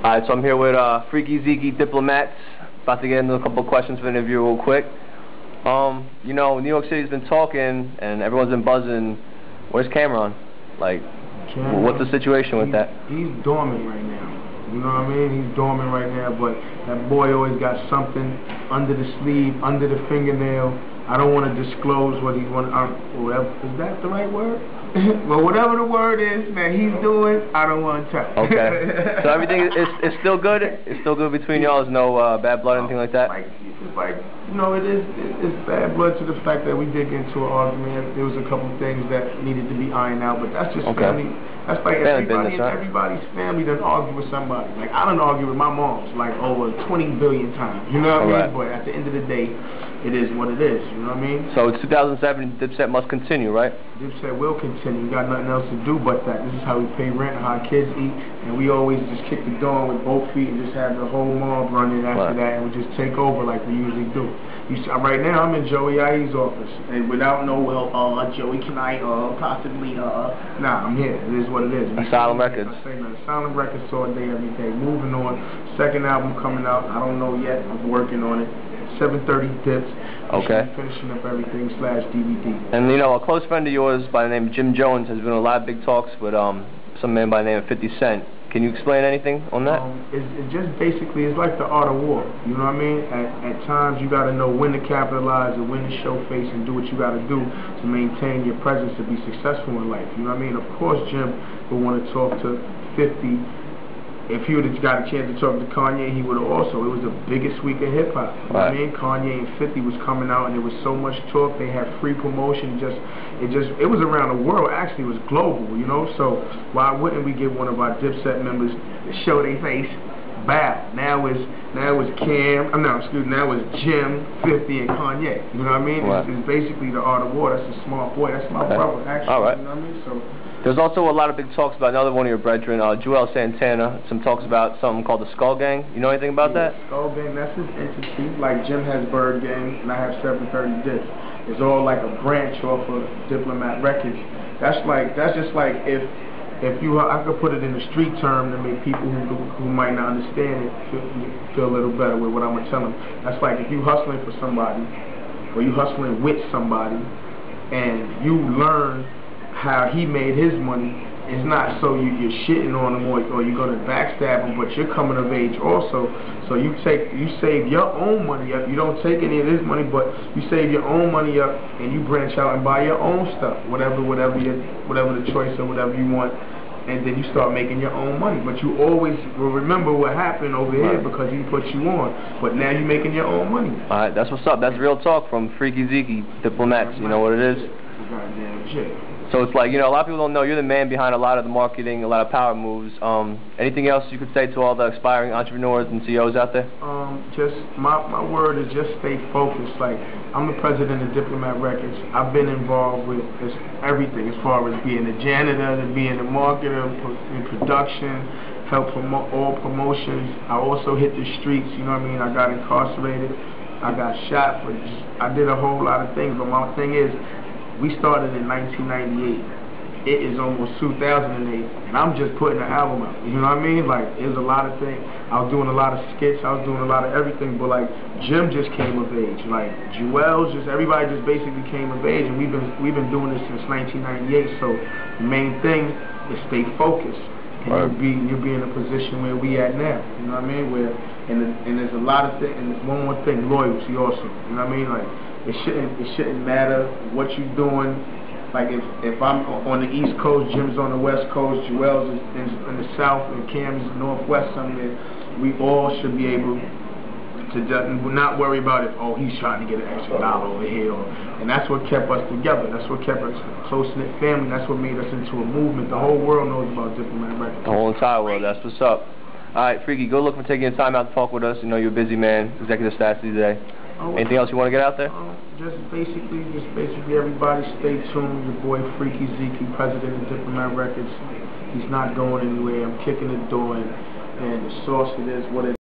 Alright, so I'm here with Freekey Zekey, Diplomats. About to get into a couple of questions for the interview real quick. You know, New York City's been talking and everyone's been buzzing. Where's Cameron? Like, what's the situation with that? He's dormant right now. You know what I mean? He's dormant right now, but that boy always got something under the sleeve, under the fingernail. I don't want to disclose what he wants. Is that the right word? Well, whatever the word is that he's doing, I don't want to tell. Okay. So everything is still good? It's still good between y'all? There's no bad blood or anything like that? Like, you know, it's bad blood to the fact that we did get into an argument. There was a couple things that needed to be ironed out, but that's just family. That's like everybody's family done argue with somebody. Like, I done argue with my moms like over 20 billion times. You know what I mean? But at the end of the day, it is what it is. You know what I mean? So it's 2007. Dipset must continue, right? Dipset will continue. We got nothing else to do but that. This is how we pay rent, how our kids eat, and we always just kick the door with both feet and just have the whole mob running after that, and we just take over like we usually do. Right now, I'm in Joey IE's office, and without no, Joey, can I possibly, nah, I'm here. It is what it is. Asylum Records. I say nothing. Asylum Records all day, every day. Moving on. Second album coming out. I don't know yet. I'm working on it. 7:30 Dips. Okay. Finishing up everything /DVD. And you know, a close friend of yours by the name of Jim Jones has been in a lot of big talks with some man by the name of 50 Cent. Can you explain anything on that? It just basically is like the art of war. You know what I mean? At times you got to know when to capitalize and when to show face and do what you got to do to maintain your presence to be successful in life. You know what I mean? Of course, Jim would want to talk to 50. If he would have got a chance to talk to Kanye, he would have also. It was the biggest week of hip hop. You know what I mean? Kanye and 50 was coming out, and there was so much talk. They had free promotion. It was around the world. Actually, it was global. You know, so why wouldn't we get one of our Dipset members to show their face? Bow. Now it's Cam. Now it's Jim, 50, and Kanye. You know what I mean? It's basically the art of war. That's a smart boy. That's my brother. Actually. All right. You know what I mean? So. There's also a lot of big talks about another one of your brethren, Joel Santana. Some talks about something called the Skull Gang. You know anything about that? Skull Gang, that's his entity. Like Jim has Bird Gang, and I have 730 Dips. It's all like a branch off of Diplomat Records. That's just like if I could put it in a street term to make people who might not understand it feel a little better with what I'm gonna tell them. That's like if you hustling for somebody, or you hustling with somebody, and you learn how he made his money. It's not so you're shitting on him or you're gonna backstab him, but you're coming of age also. So you save your own money up. You don't take any of his money, but you save your own money up and you branch out and buy your own stuff, whatever the choice or whatever you want, and then you start making your own money. But you always will remember what happened over here because he put you on. But now you're making your own money. All right, that's what's up. That's real talk from Freekey Zekey, Diplomats. You know what it is? Goddamn shit. So it's like, you know, a lot of people don't know you're the man behind a lot of the marketing, a lot of power moves. Anything else you could say to all the aspiring entrepreneurs and CEOs out there? Just my word is just stay focused. Like, I'm the president of Diplomat Records. I've been involved with everything as far as being a janitor, to being a marketer, in production, help promote all promotions. I also hit the streets, you know what I mean? I got incarcerated. I got shot for I did a whole lot of things, but my thing is, we started in 1998. It is almost 2008, and I'm just putting an album out. You know what I mean? Like, there's a lot of things. I was doing a lot of skits. I was doing a lot of everything. But like, Jim just came of age. Like, everybody just basically came of age, and we've been doing this since 1998. So the main thing is stay focused, and you'll be in a position where we at now. You know what I mean? And there's a lot of things. And there's one more thing, loyalty also. You know what I mean? Like, it shouldn't matter what you're doing. Like if I'm on the East Coast, Jim's on the West Coast, Joel's in the South, and Cam's Northwest somewhere. We all should be able to not worry about it. Oh, he's trying to get an extra dollar over here, and that's what kept us together. That's what kept us a close-knit family. That's what made us into a movement. The whole world knows about Diplomat Records. The whole entire world. That's what's up. All right, Freekey, good luck for taking your time out to talk with us. You know you're a busy man, executive staff today. Anything else you want to get out there? Just basically everybody stay tuned. Your boy Freekey Zekey, president of Diplomat Records. He's not going anywhere. I'm kicking the door, and the source it is what it is.